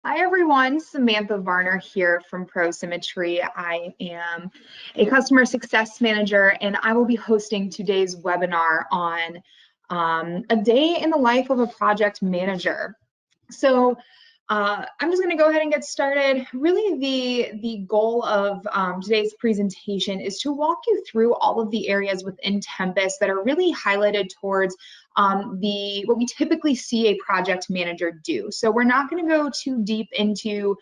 Hi everyone, Samantha Varner here from ProSymmetry. I am a customer success manager and I will be hosting today's webinar on a day in the life of a project manager. So I'm just going to go ahead and get started. Really, the goal of today's presentation is to walk you through all of the areas within Tempus that are really highlighted towards what we typically see a project manager do. So we're not going to go too deep into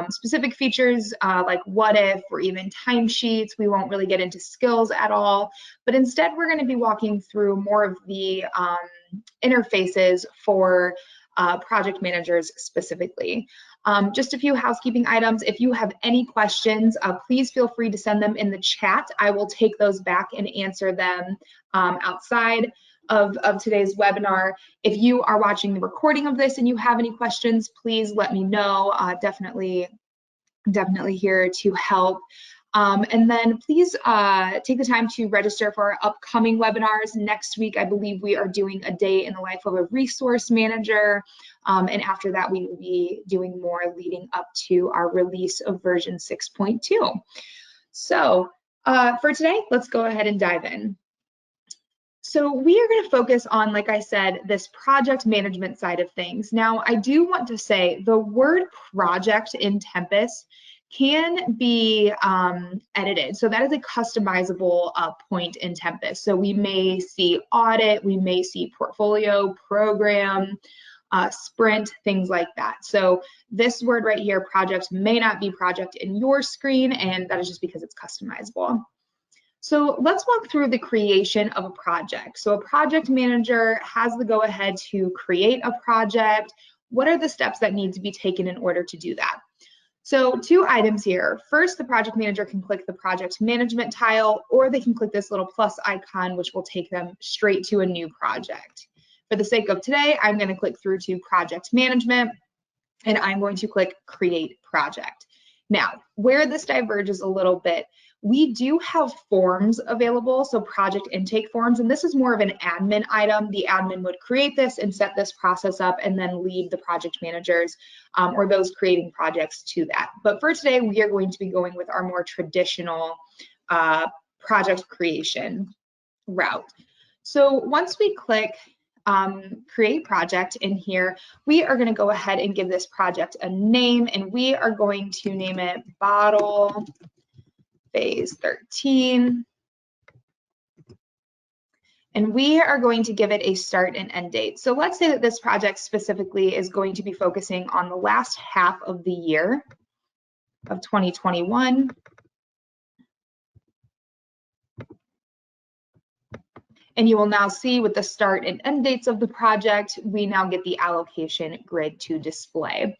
specific features like what if or even timesheets. We won't really get into skills at all, but instead we're going to be walking through more of the interfaces for project managers specifically. Just a few housekeeping items. If you have any questions, please feel free to send them in the chat. I will take those back and answer them outside of today's webinar. If you are watching the recording of this and you have any questions, please let me know. Definitely here to help. And then please take the time to register for our upcoming webinars. Next week, I believe we are doing a day in the life of a resource manager. And after that, we will be doing more leading up to our release of version 6.2. So for today, let's go ahead and dive in. So we are going to focus on, like I said, this project management side of things. Now, I do want to say the word project in Tempus can be edited. So that is a customizable point in Tempus. So we may see audit, we may see portfolio, program, sprint, things like that. So this word right here, project, may not be project in your screen, and that is just because it's customizable. So let's walk through the creation of a project. So a project manager has the go-ahead to create a project. What are the steps that need to be taken in order to do that? So two items here. First, the project manager can click the project management tile, or they can click this little plus icon, which will take them straight to a new project. For the sake of today, I'm going to click through to project management, and I'm going to click create project. Now, where this diverges a little bit, we do have forms available, so project intake forms, and this is more of an admin item. The admin would create this and set this process up and then lead the project managers or those creating projects to that. But for today, we are going to be going with our more traditional project creation route. So once we click create project in here, we are going to go ahead and give this project a name, and we are going to name it Bottle Phase 13. And we are going to give it a start and end date. So let's say that this project specifically is going to be focusing on the last half of the year of 2021. And you will now see with the start and end dates of the project, we now get the allocation grid to display.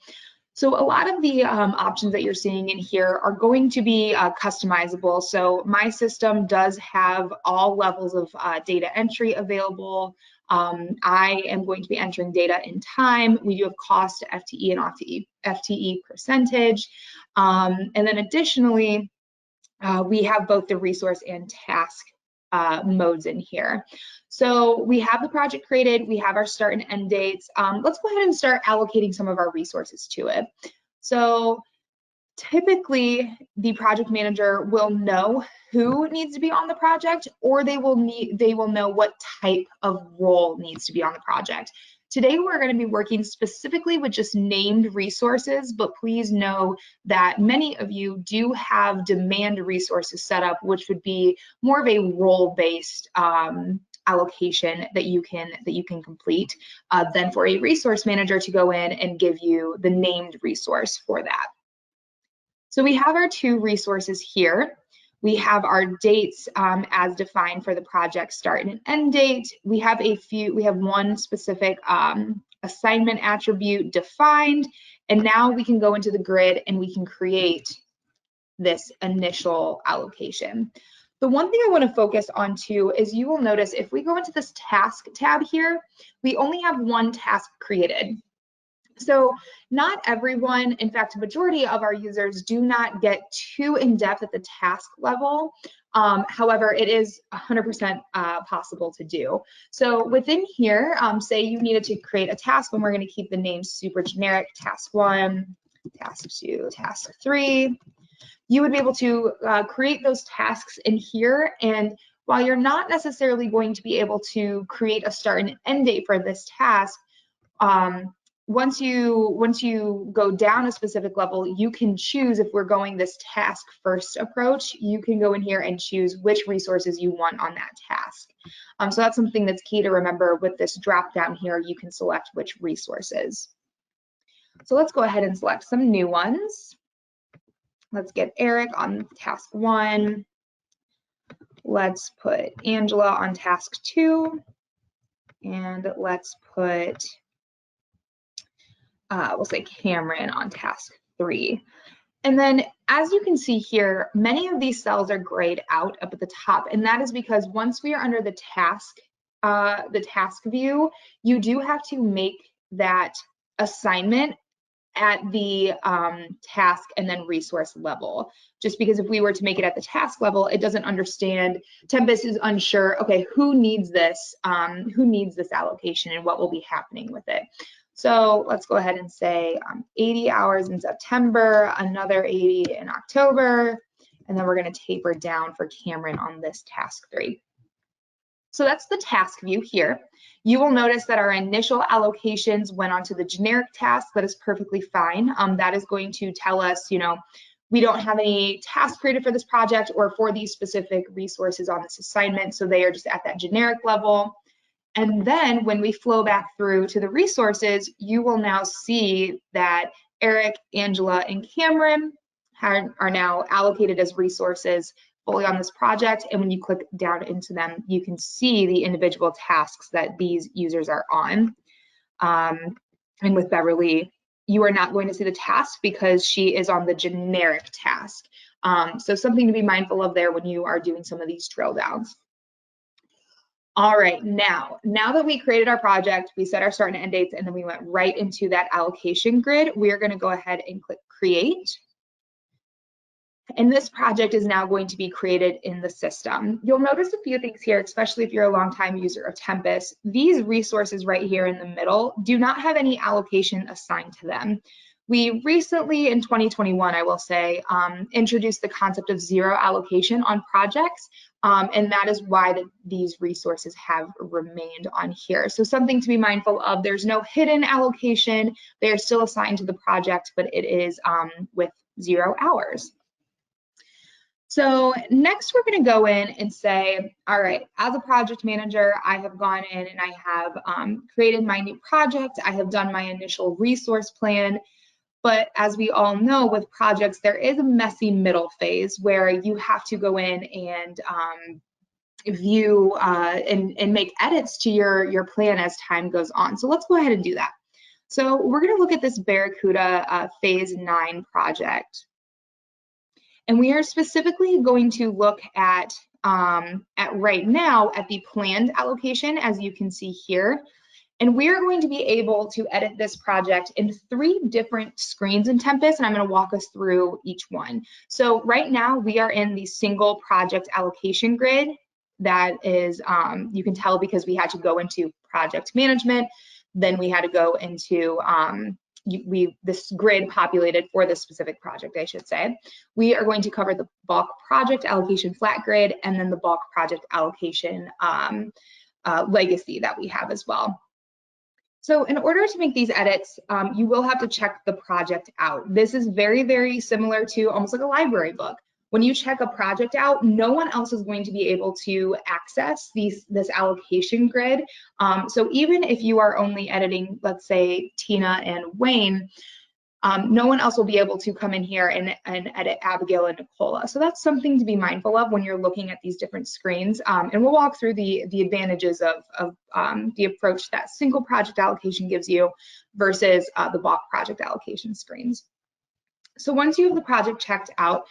So a lot of the options that you're seeing in here are going to be customizable. So my system does have all levels of data entry available. I am going to be entering data in time. We do have cost, FTE, and FTE percentage. And then additionally, we have both the resource and task modes in here. So we have the project created, we have our start and end dates. Let's go ahead and start allocating some of our resources to it. So typically the project manager will know who needs to be on the project, or they will know what type of role needs to be on the project. Today, we're going to be working specifically with just named resources, but please know that many of you do have demand resources set up, which would be more of a role-based allocation that you can complete than for a resource manager to go in and give you the named resource for that. So we have our two resources here. We have our dates as defined for the project start and end date. We have one specific assignment attribute defined, and now we can go into the grid and we can create this initial allocation. The one thing I want to focus on too is you will notice if we go into this task tab here, we only have one task created. So not everyone, in fact, a majority of our users do not get too in-depth at the task level. However, it is 100% possible to do. So within here, say you needed to create a task, and we're going to keep the name super generic, task 1, task 2, task 3. You would be able to create those tasks in here, and while you're not necessarily going to be able to create a start and end date for this task, once you go down a specific level, you can choose, if we're going this task first approach, you can go in here and choose which resources you want on that task. So that's something that's key to remember. With this drop down here, you can select which resources. So let's go ahead and select some new ones. Let's get Eric on task 1. Let's put Angela on task 2. And let's put we'll say Cameron on task 3. And then, as you can see here, many of these cells are grayed out up at the top, and that is because once we are under the task view, you do have to make that assignment at the task and then resource level. Just because if we were to make it at the task level, it doesn't understand. Tempus is unsure, okay, who needs this allocation and what will be happening with it. So let's go ahead and say 80 hours in September, another 80 in October, and then we're going to taper down for Cameron on this task 3. So that's the task view here. You will notice that our initial allocations went onto the generic task. That is perfectly fine. That is going to tell us, we don't have any tasks created for this project or for these specific resources on this assignment, so they are just at that generic level. And then when we flow back through to the resources, you will now see that Eric, Angela, and Cameron are now allocated as resources fully on this project. And when you click down into them, you can see the individual tasks that these users are on. And with Beverly, you are not going to see the task because she is on the generic task. So something to be mindful of there when you are doing some of these drill downs. All right, now that we created our project, we set our start and end dates, and then we went right into that allocation grid, we are going to go ahead and click create. And this project is now going to be created in the system. You'll notice a few things here, especially if you're a longtime user of Tempus. These resources right here in the middle do not have any allocation assigned to them. We recently, in 2021, I will say, introduced the concept of zero allocation on projects, and that is why these resources have remained on here. So something to be mindful of, there's no hidden allocation. They are still assigned to the project, but it is with 0 hours. So next we're going to go in and say, all right, as a project manager, I have gone in and I have created my new project. I have done my initial resource plan. But as we all know, with projects, there is a messy middle phase where you have to go in and view and make edits to your plan as time goes on. So let's go ahead and do that. So we're going to look at this Barracuda phase 9 project. And we are specifically going to look at right now at the planned allocation, as you can see here. And we are going to be able to edit this project in 3 different screens in Tempus, and I'm going to walk us through each one. So right now we are in the single project allocation grid. That is, you can tell because we had to go into project management, then we had to go into this grid populated for this specific project, I should say. We are going to cover the bulk project allocation flat grid and then the bulk project allocation legacy that we have as well. So in order to make these edits, you will have to check the project out. This is very, very similar to almost like a library book. When you check a project out, no one else is going to be able to access this allocation grid. So even if you are only editing, let's say, Tina and Wayne, no one else will be able to come in here and edit Abigail and Nicola. So that's something to be mindful of when you're looking at these different screens. And we'll walk through the advantages of the approach that single project allocation gives you versus the bulk project allocation screens. So once you have the project checked out,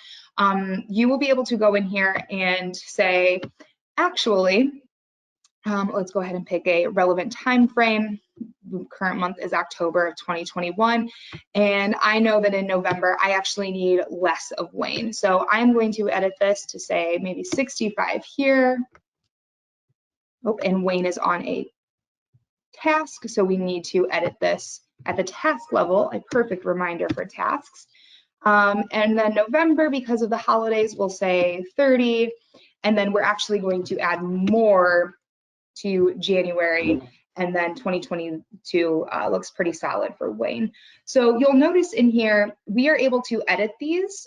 you will be able to go in here and say, actually, let's go ahead and pick a relevant time frame. current month is October of 2021. And I know that in November, I actually need less of Wayne. So I'm going to edit this to say maybe 65 here. Oh, and Wayne is on a task, so we need to edit this at the task level, a perfect reminder for tasks. And then November, because of the holidays, we'll say 30, and then we're actually going to add more to January, and then 2022 looks pretty solid for Wayne. So you'll notice in here, we are able to edit these,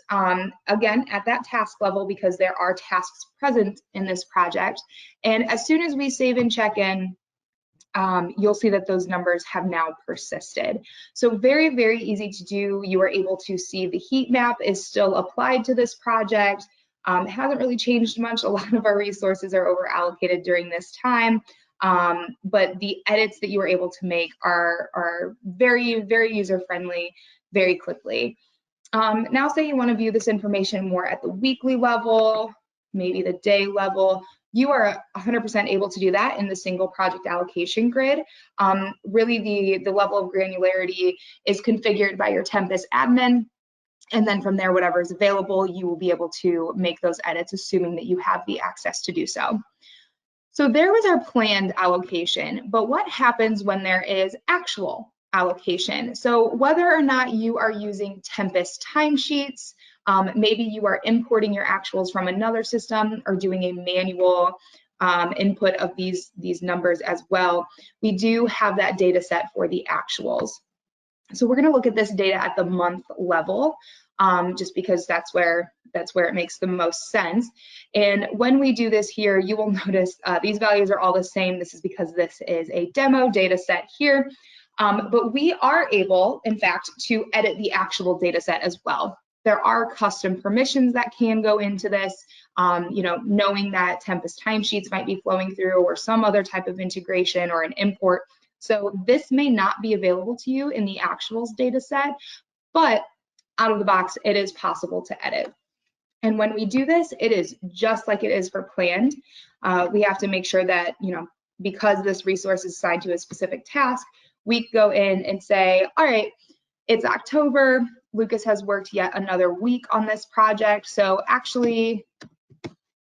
again, at that task level because there are tasks present in this project. And as soon as we save and check in, you'll see that those numbers have now persisted. So very, very easy to do. You are able to see the heat map is still applied to this project. It hasn't really changed much. A lot of our resources are over allocated during this time, but the edits that you are able to make are very, very user-friendly, very quickly. Now say you want to view this information more at the weekly level, maybe the day level. You are 100% able to do that in the single project allocation grid. Really, the level of granularity is configured by your Tempus admin. And then from there, whatever is available, you will be able to make those edits, assuming that you have the access to do so. So there was our planned allocation, but what happens when there is actual allocation? So whether or not you are using Tempus timesheets, maybe you are importing your actuals from another system or doing a manual input of these numbers as well, we do have that data set for the actuals. So we're going to look at this data at the month level, just because that's where it makes the most sense. And when we do this here, you will notice these values are all the same. This is because this is a demo data set here. But we are able, in fact, to edit the actual data set as well. There are custom permissions that can go into this, knowing that Tempus timesheets might be flowing through or some other type of integration or an import. So this may not be available to you in the actuals data set, but out of the box, it is possible to edit. And when we do this, it is just like it is for planned. We have to make sure that, because this resource is assigned to a specific task, we go in and say, all right, it's October. Lucas has worked yet another week on this project. So actually,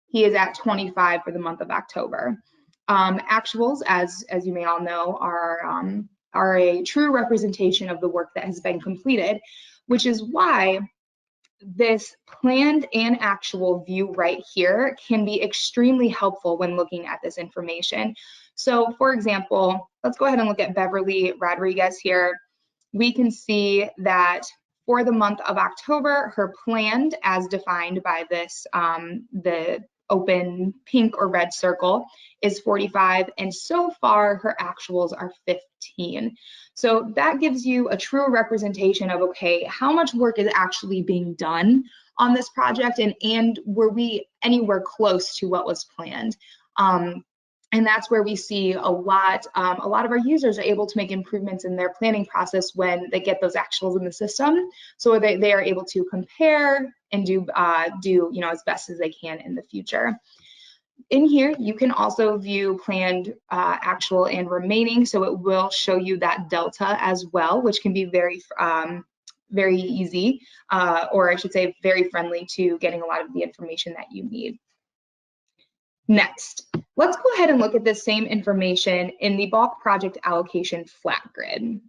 he is at 25 for the month of October. Actuals, as you may all know, are a true representation of the work that has been completed, which is why this planned and actual view right here can be extremely helpful when looking at this information. So for example, let's go ahead and look at Beverly Rodriguez here. We can see that for the month of October, her planned as defined by this, the open pink or red circle is 45, and so far her actuals are 15. So that gives you a true representation of, okay, how much work is actually being done on this project, and were we anywhere close to what was planned? And that's where we see a lot of our users are able to make improvements in their planning process when they get those actuals in the system. So they are able to compare and do as best as they can in the future. In here, you can also view planned, actual, and remaining. So it will show you that delta as well, which can be very easy, or I should say very friendly to getting a lot of the information that you need. Next, let's go ahead and look at this same information in the bulk project allocation Flatgrid.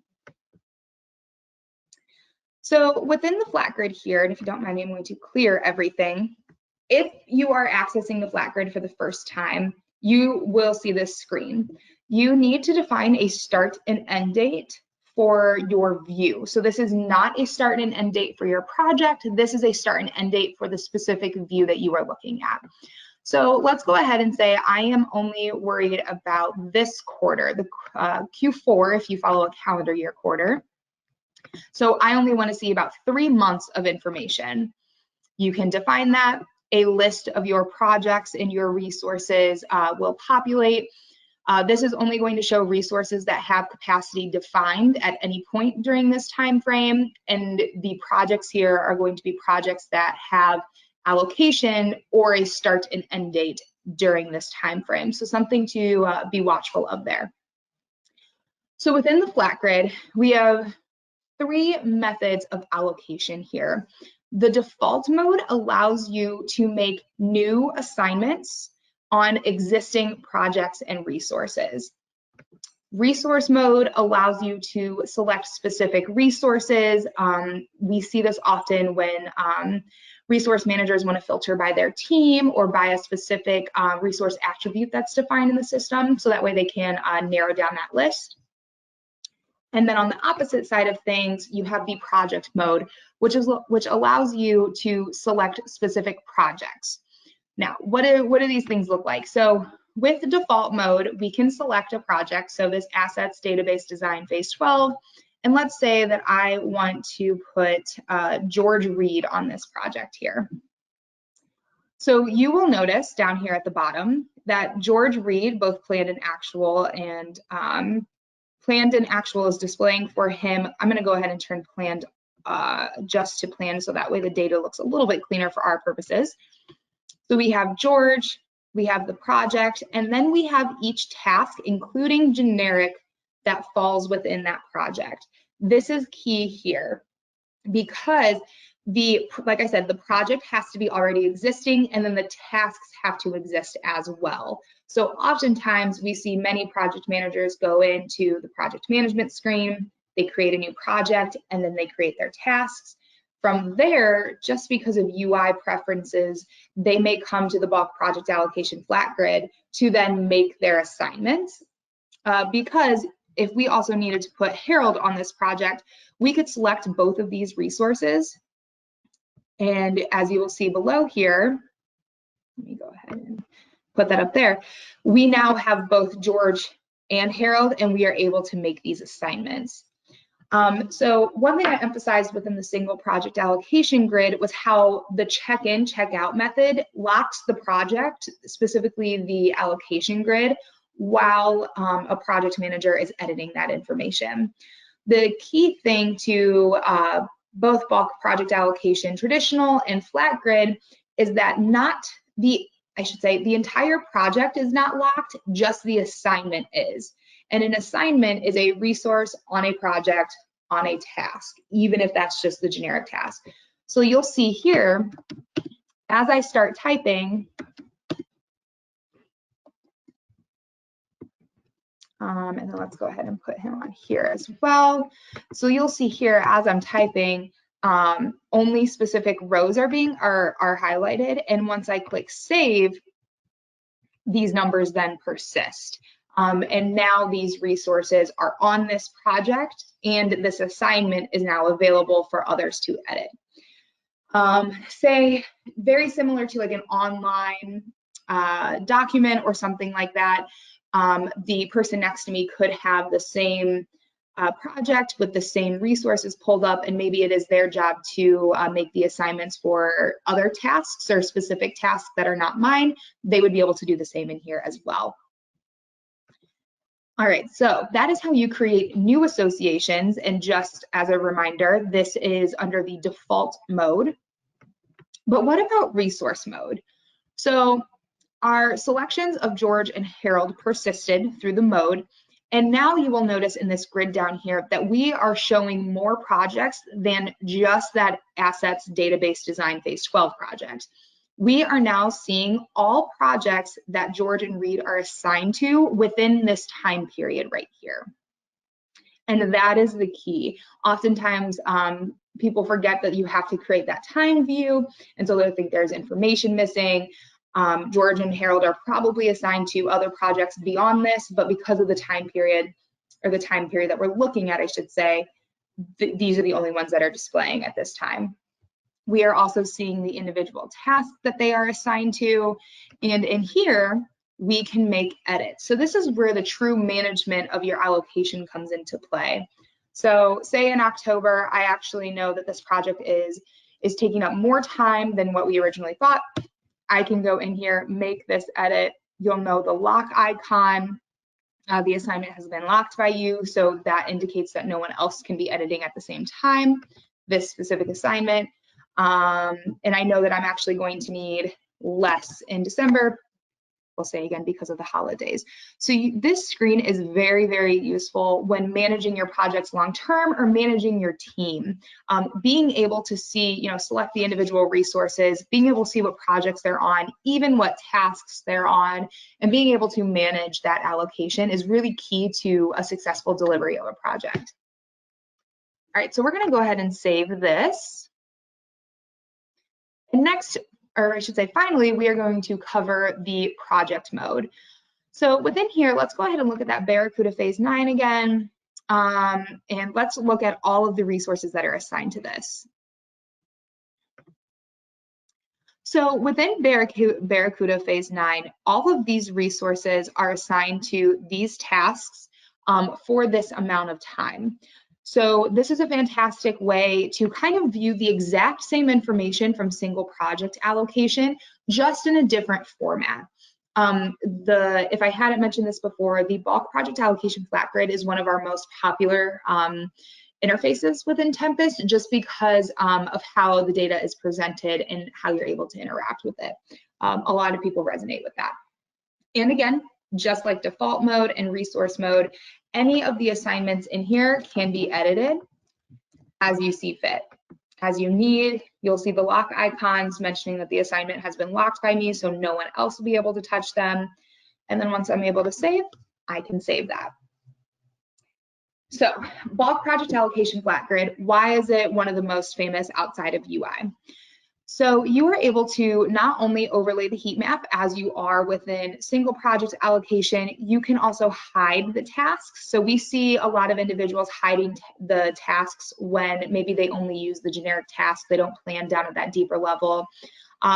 So within the Flatgrid here, and if you don't mind me, I'm going to clear everything. If you are accessing the Flatgrid for the first time, you will see this screen. You need to define a start and end date for your view. So this is not a start and end date for your project. This is a start and end date for the specific view that you are looking at. So let's go ahead and say I am only worried about this quarter, the Q4, if you follow a calendar year quarter. So I only want to see about 3 months of information. You can define that. A list of your projects and your resources will populate. This is only going to show resources that have capacity defined at any point during this time frame, and the projects here are going to be projects that have allocation or a start and end date during this time frame. So something to be watchful of there. So within the Flatgrid, we have 3 methods of allocation here. The default mode allows you to make new assignments on existing projects and resources. Resource mode allows you to select specific resources. We see this often when resource managers want to filter by their team or by a specific resource attribute that's defined in the system, so that way they can narrow down that list. And then on the opposite side of things, you have the project mode, which allows you to select specific projects. Now, what do these things look like? So with the default mode, we can select a project. So this assets database design phase 12. And let's say that I want to put George Reed on this project here. So you will notice down here at the bottom that George Reed, both planned and actual, and planned and actual is displaying for him. I'm going to go ahead and turn planned just to planned, so that way the data looks a little bit cleaner for our purposes. So we have George, we have the project, and then we have each task, including generic, that falls within that project. This is key here because like I said, the project has to be already existing, and then the tasks have to exist as well. So oftentimes we see many project managers go into the project management screen, they create a new project, and then they create their tasks. From there, just because of UI preferences, they may come to the bulk project allocation Flatgrid to then make their assignments. Because if we also needed to put Harold on this project, we could select both of these resources. And as you will see below here, let me go ahead and put that up there. We now have both George and Harold, and we are able to make these assignments. So one thing I emphasized within the single project allocation grid was how the check-in, check-out method locks the project, specifically the allocation grid, while a project manager is editing that information. The key thing to both bulk project allocation traditional and Flatgrid is that the entire project is not locked, just the assignment is. And an assignment is a resource on a project on a task, even if that's just the generic task. So you'll see here, as I start typing, and then let's go ahead and put him on here as well. So you'll see here, as I'm typing, only specific rows are highlighted, and once I click save, these numbers then persist. And now these resources are on this project, and this assignment is now available for others to edit. Say, very similar to like an online document or something like that, the person next to me could have the same project with the same resources pulled up, and maybe it is their job to make the assignments for other tasks or specific tasks that are not mine. They would be able to do the same in here as well. All right, so that is how you create new associations. And just as a reminder, this is under the default mode. But what about resource mode? So our selections of George and Harold persisted through the mode. And now you will notice in this grid down here that we are showing more projects than just that assets database design phase 12 project. We are now seeing all projects that George and Reed are assigned to within this time period right here. And that is the key. Oftentimes, people forget that you have to create that time view, and so they think there's information missing. George and Harold are probably assigned to other projects beyond this, but because of the time period, or the time period that we're looking at, I should say, these are the only ones that are displaying at this time. We are also seeing the individual tasks that they are assigned to, and in here, we can make edits. So this is where the true management of your allocation comes into play. So say in October, I actually know that this project is taking up more time than what we originally thought. I can go in here, make this edit. You'll know the lock icon. The assignment has been locked by you, so that indicates that no one else can be editing at the same time this specific assignment. And I know that I'm actually going to need less in December. we'll say again because of the holidays. So this screen is very, very useful when managing your projects long-term or managing your team. Being able to see, select the individual resources, being able to see what projects they're on, even what tasks they're on, and being able to manage that allocation is really key to a successful delivery of a project. All right, so we're gonna go ahead and save this. And next, or I should say finally, we are going to cover the project mode. So within here, let's go ahead and look at that Barracuda Phase 9 again. And let's look at all of the resources that are assigned to this. So within Barracuda Phase 9, all of these resources are assigned to these tasks for this amount of time. So this is a fantastic way to kind of view the exact same information from single project allocation, just in a different format. If I hadn't mentioned this before, the bulk project allocation Flatgrid is one of our most popular interfaces within Tempus, just because of how the data is presented and how you're able to interact with it. A lot of people resonate with that. And again, just like default mode and resource mode, any of the assignments in here can be edited as you see fit. As you need, you'll see the lock icons mentioning that the assignment has been locked by me, so no one else will be able to touch them. And then once I'm able to save, I can save that. So, bulk project allocation Flatgrid, why is it one of the most famous outside of UI? So you are able to not only overlay the heat map as you are within single project allocation, you can also hide the tasks. So we see a lot of individuals hiding the tasks when maybe they only use the generic task, they don't plan down at that deeper level.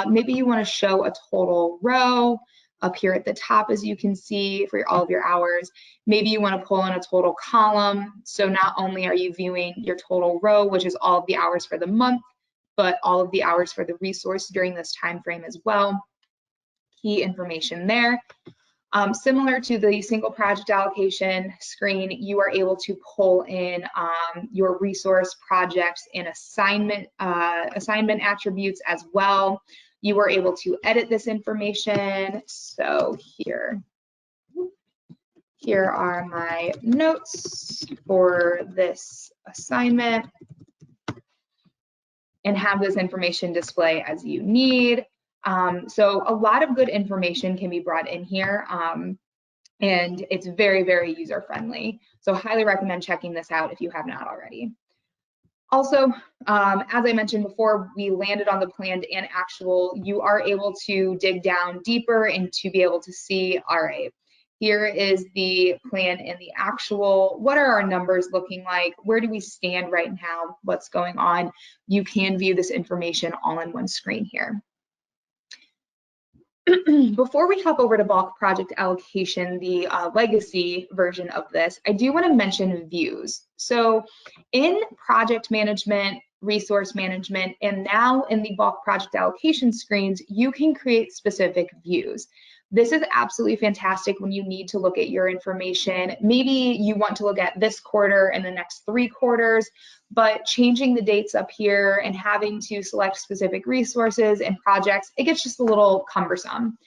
Maybe you want to show a total row up here at the top, as you can see, for all of your hours. Maybe you want to pull in a total column. So not only are you viewing your total row, which is all of the hours for the month, but all of the hours for the resource during this time frame as well. Key information there. Similar to the single project allocation screen, you are able to pull in your resource, projects, and assignment attributes as well. You are able to edit this information. So here are my notes for this assignment, and have this information display as you need. So a lot of good information can be brought in here, and it's very, very user-friendly. So highly recommend checking this out if you have not already. Also, as I mentioned before, we landed on the planned and actual. You are able to dig down deeper and to be able to see, all right, here is the plan and the actual. What are our numbers looking like? Where do we stand right now? What's going on? You can view this information all in one screen here. Before we hop over to bulk project allocation, the legacy version of this, I do want to mention views. So in project management, resource management, and now in the bulk project allocation screens, you can create specific views. This is absolutely fantastic when you need to look at your information. Maybe you want to look at this quarter and the next 3 quarters, but changing the dates up here and having to select specific resources and projects, it gets just a little cumbersome.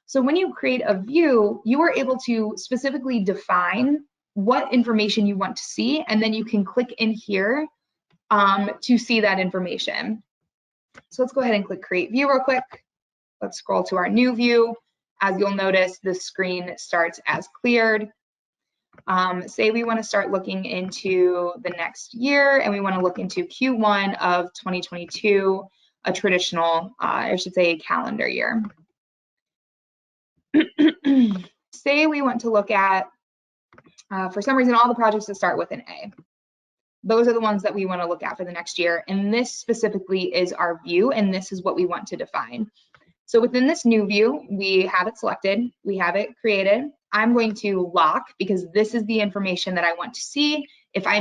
So when you create a view, you are able to specifically define what information you want to see, and then you can click in here to see that information. So let's go ahead and click Create View real quick. Let's scroll to our new view. As you'll notice, the screen starts as cleared. Say we want to start looking into the next year, and we want to look into Q1 of 2022, a traditional, I should say, calendar year. Say we want to look at, for some reason, all the projects that start with an A. Those are the ones that we want to look at for the next year, and this specifically is our view, and this is what we want to define. So within this new view, we have it selected, we have it created. I'm going to lock because this is the information that I want to see. If I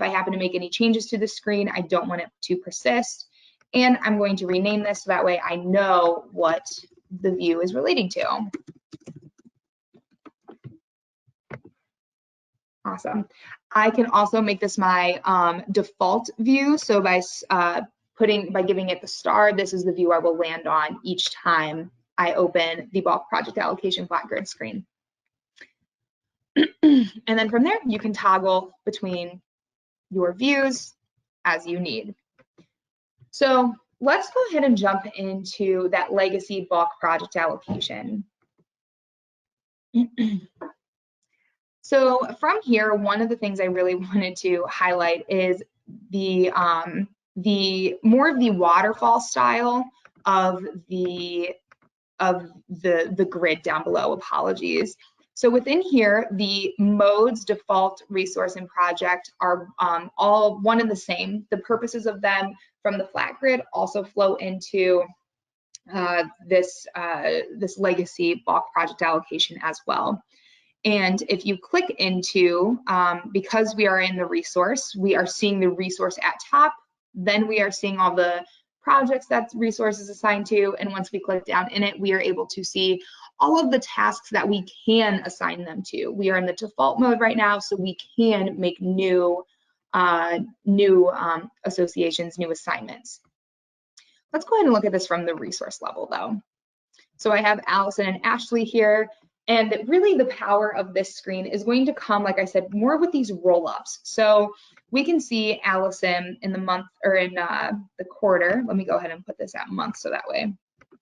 happen to make any changes to the screen, I don't want it to persist. And I'm going to rename this so that way I know what the view is relating to. Awesome. I can also make this my default view. So by giving it the star, this is the view I will land on each time I open the bulk project allocation Flatgrid screen. And then from there, you can toggle between your views as you need. So let's go ahead and jump into that legacy bulk project allocation. So from here, one of the things I really wanted to highlight is the more of the waterfall style of the grid down below. Apologies. So within here, the modes, default, resource, and project are all one and the same. The purposes of them from the Flatgrid also flow into this legacy bulk project allocation as well. And if you click into, because we are in the resource, we are seeing the resource at top, then we are seeing all the projects that resource is assigned to, and once we click down in it, we are able to see all of the tasks that we can assign them to. We are in the default mode right now, so we can make new associations, new assignments. Let's go ahead and look at this from the resource level though. So I have Allison and Ashley here, and really the power of this screen is going to come, like I said, more with these roll-ups. So we can see Allison in the month or in the quarter. Let me go ahead and put this at month so that way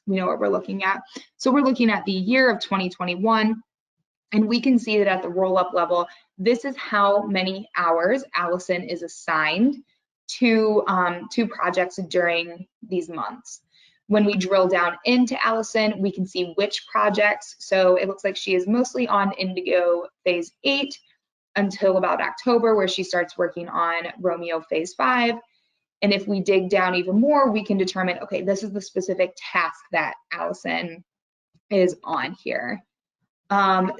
we know what we're looking at. So we're looking at the year of 2021, and we can see that at the roll-up level, this is how many hours Allison is assigned to projects during these months. When we drill down into Allison, we can see which projects. So it looks like she is mostly on Indigo Phase 8 until about October, where she starts working on Romeo Phase 5. And if we dig down even more, we can determine, okay, this is the specific task that Allison is on here.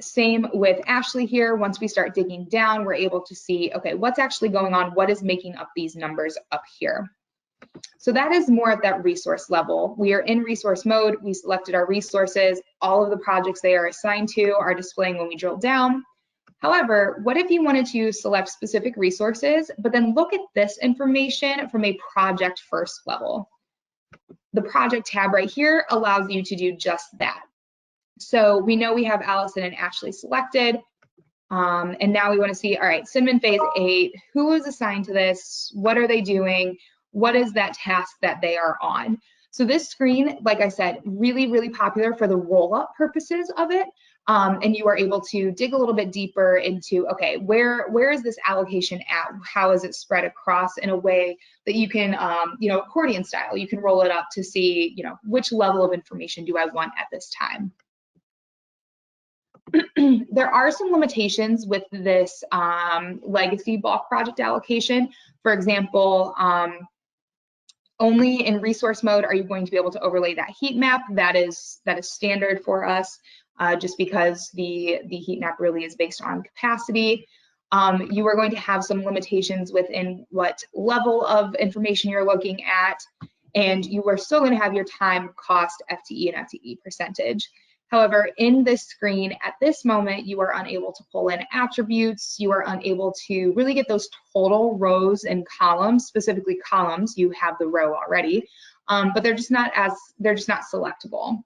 Same with Ashley here. Once we start digging down, we're able to see, okay, what's actually going on? What is making up these numbers up here? So that is more at that resource level. We are in resource mode. We selected our resources. All of the projects they are assigned to are displaying when we drill down. However, what if you wanted to select specific resources, but then look at this information from a project first level? The project tab right here allows you to do just that. So we know we have Allison and Ashley selected. And now we want to see, all right, Cinnamon Phase 8, who is assigned to this? What are they doing? What is that task that they are on? So this screen, like I said, really, really popular for the roll-up purposes of it. And you are able to dig a little bit deeper into, okay, where is this allocation at? How is it spread across in a way that you can, accordion style, you can roll it up to see, which level of information do I want at this time? There are some limitations with this legacy bulk project allocation. For example, only in resource mode are you going to be able to overlay that heat map. That is standard for us, just because the heat map really is based on capacity. You are going to have some limitations within what level of information you're looking at, and you are still going to have your time, cost, FTE, and FTE percentage. However, in this screen, at this moment, you are unable to pull in attributes. You are unable to really get those total rows and columns, specifically columns. You have the row already, but they're just not selectable.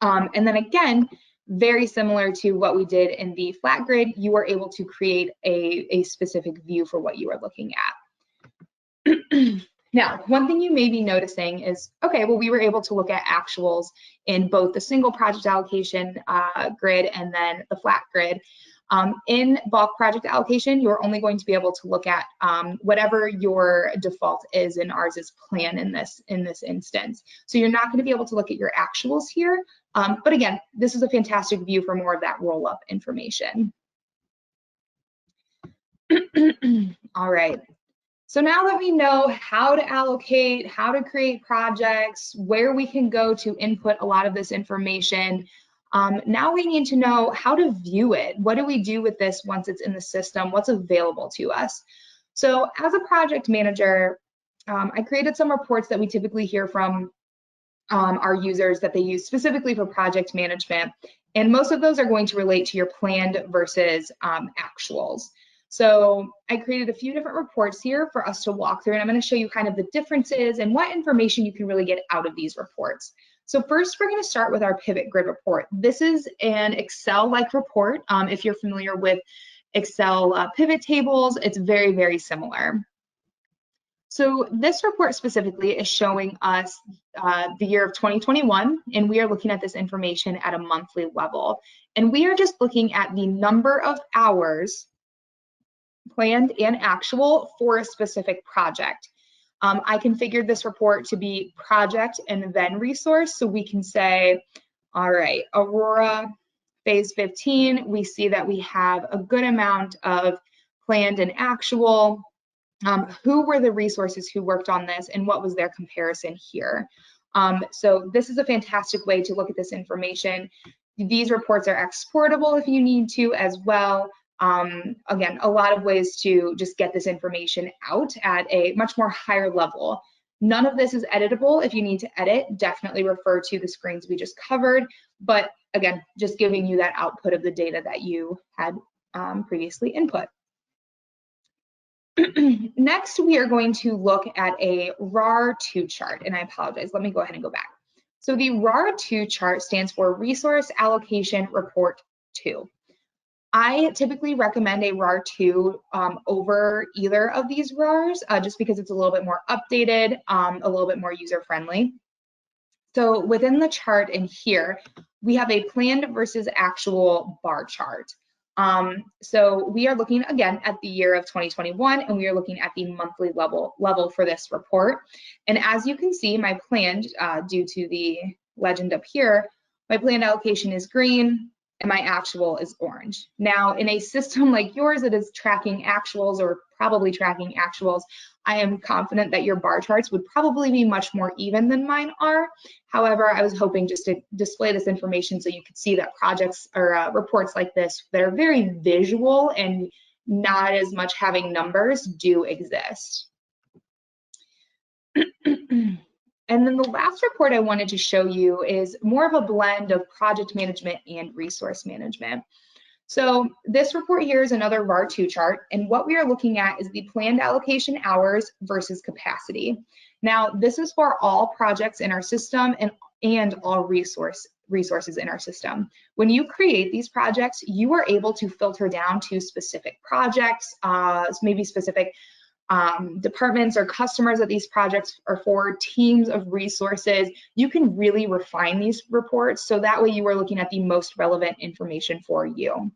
And then again, very similar to what we did in the Flatgrid, you are able to create a specific view for what you are looking at. Now, one thing you may be noticing is, okay, well, we were able to look at actuals in both the single project allocation grid and then the flat grid. In bulk project allocation, you're only going to be able to look at whatever your default is, and ours is plan in this instance. So you're not going to be able to look at your actuals here. But again, this is a fantastic view for more of that roll-up information. All right. So now that we know how to allocate, how to create projects, where we can go to input a lot of this information, now we need to know how to view it. What do we do with this once it's in the system? What's available to us? So as a project manager, I created some reports that we typically hear from our users that they use specifically for project management. And most of those are going to relate to your planned versus actuals. So I created a few different reports here for us to walk through, and I'm going to show you kind of the differences and what information you can really get out of these reports. So first, we're going to start with our pivot grid report. This is an Excel-like report. If you're familiar with Excel pivot tables, it's very, very similar. So this report specifically is showing us the year of 2021, and we are looking at this information at a monthly level. And we are just looking at the number of hours planned and actual for a specific project. I configured this report to be project and then resource, so we can say, all right, Aurora phase 15, we see that we have a good amount of planned and actual. Who were the resources who worked on this and what was their comparison here? So this is a fantastic way to look at this information. These reports are exportable if you need to as well. Again, a lot of ways to just get this information out at a much more higher level. None of this is editable. If you need to edit, definitely refer to the screens we just covered. But again, just giving you that output of the data that you had previously input. Next, we are going to look at a RAR2 chart, and I apologize, let me go ahead and go back. So the RAR2 chart stands for Resource Allocation Report 2. I typically recommend a RAR2 over either of these RARs, just because it's a little bit more updated, a little bit more user-friendly. So within the chart in here, we have a planned versus actual bar chart. So we are looking again at the year of 2021, and we are looking at the monthly level for this report. And as you can see, my planned, due to the legend up here, my planned allocation is green and my actual is orange. Now, in a system like yours that is tracking actuals or probably tracking actuals, I am confident that your bar charts would probably be much more even than mine are. However, I was hoping just to display this information so you could see that projects or reports like this that are very visual and not as much having numbers do exist. And then the last report I wanted to show you is more of a blend of project management and resource management. So this report here is another RAR2 chart, and what we are looking at is the planned allocation hours versus capacity. Now, this is for all projects in our system and all resources in our system. When you create these projects, you are able to filter down to specific projects, maybe specific departments or customers that these projects are for, teams of resources. You can really refine these reports so that way you are looking at the most relevant information for you.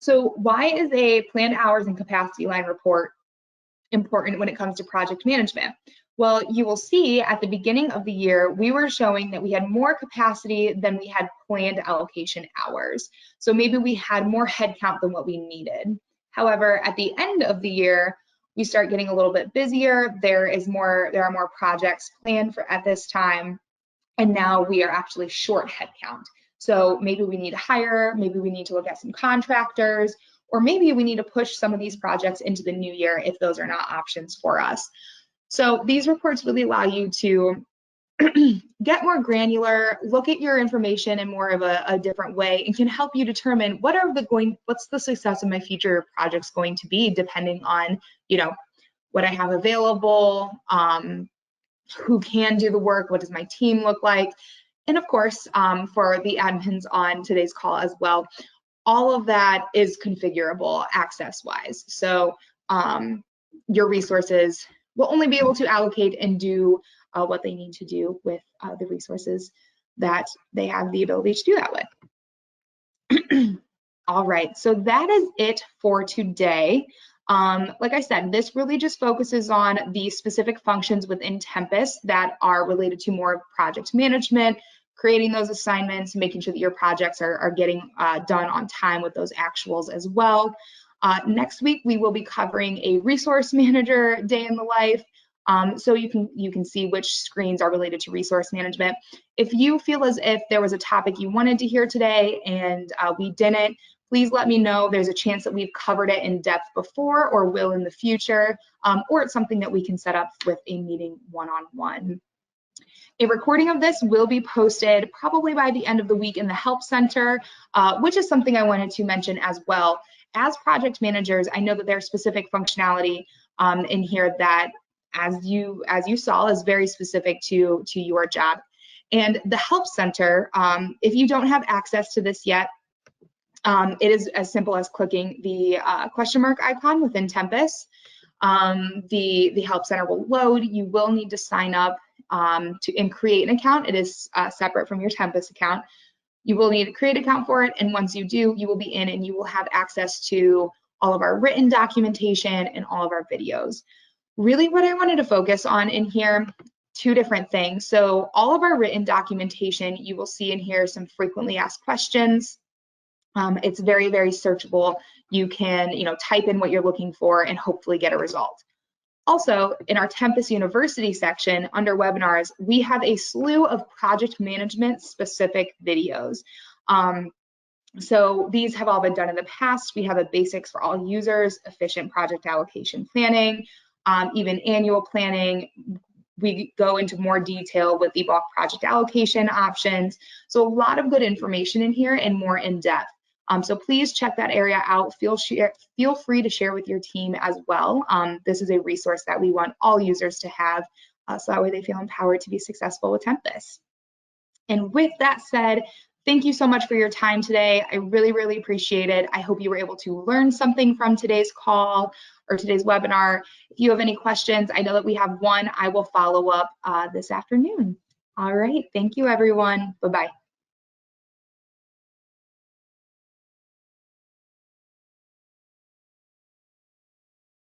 So why is a planned hours and capacity line report important when it comes to project management? Well, you will see at the beginning of the year, we were showing that we had more capacity than we had planned allocation hours. So maybe we had more headcount than what we needed. However, at the end of the year, we start getting a little bit busier. There are more projects planned for at this time, and now we are actually short headcount. So maybe we need to hire, maybe we need to look at some contractors, or maybe we need to push some of these projects into the new year if those are not options for us. So these reports really allow you to get more granular, look at your information in more of a different way, and can help you determine what's the success of my future projects going to be, depending on, what I have available, who can do the work, what does my team look like, and of course, for the admins on today's call as well, all of that is configurable access-wise. So your resources will only be able to allocate and do what they need to do with the resources that they have the ability to do that with. All right, so that is it for today. Like I said, this really just focuses on the specific functions within Tempus that are related to more project management, creating those assignments, making sure that your projects are getting done on time with those actuals as well. Next week, we will be covering a resource manager day in the life. So you can see which screens are related to resource management. If you feel as if there was a topic you wanted to hear today and we didn't, please let me know. There's a chance that we've covered it in depth before or will in the future, or it's something that we can set up with a meeting one-on-one. A recording of this will be posted probably by the end of the week in the Help Center, which is something I wanted to mention as well. As project managers, I know that there's specific functionality in here that, as you saw, is very specific to your job. And the Help Center, if you don't have access to this yet, it is as simple as clicking the question mark icon within Tempus. The Help Center will load. You will need to sign up and create an account. It is separate from your Tempus account. You will need to create an account for it, and once you do, you will be in and you will have access to all of our written documentation and all of our videos. Really what I wanted to focus on in here, two different things. So all of our written documentation, you will see in here some frequently asked questions. It's very, very searchable. You can, type in what you're looking for and hopefully get a result. Also, in our Tempus University section under webinars, we have a slew of project management specific videos. So these have all been done in the past. We have a basics for all users, efficient project allocation planning, even annual planning. We go into more detail with the bulk project allocation options. So a lot of good information in here and more in depth. So please check that area out. Feel free to share with your team as well. This is a resource that we want all users to have, so that way they feel empowered to be successful with Tempus. And with that said, thank you so much for your time today. I really, really appreciate it. I hope you were able to learn something from today's call or today's webinar. If you have any questions, I know that we have one. I will follow up this afternoon. All right, thank you everyone. Bye-bye.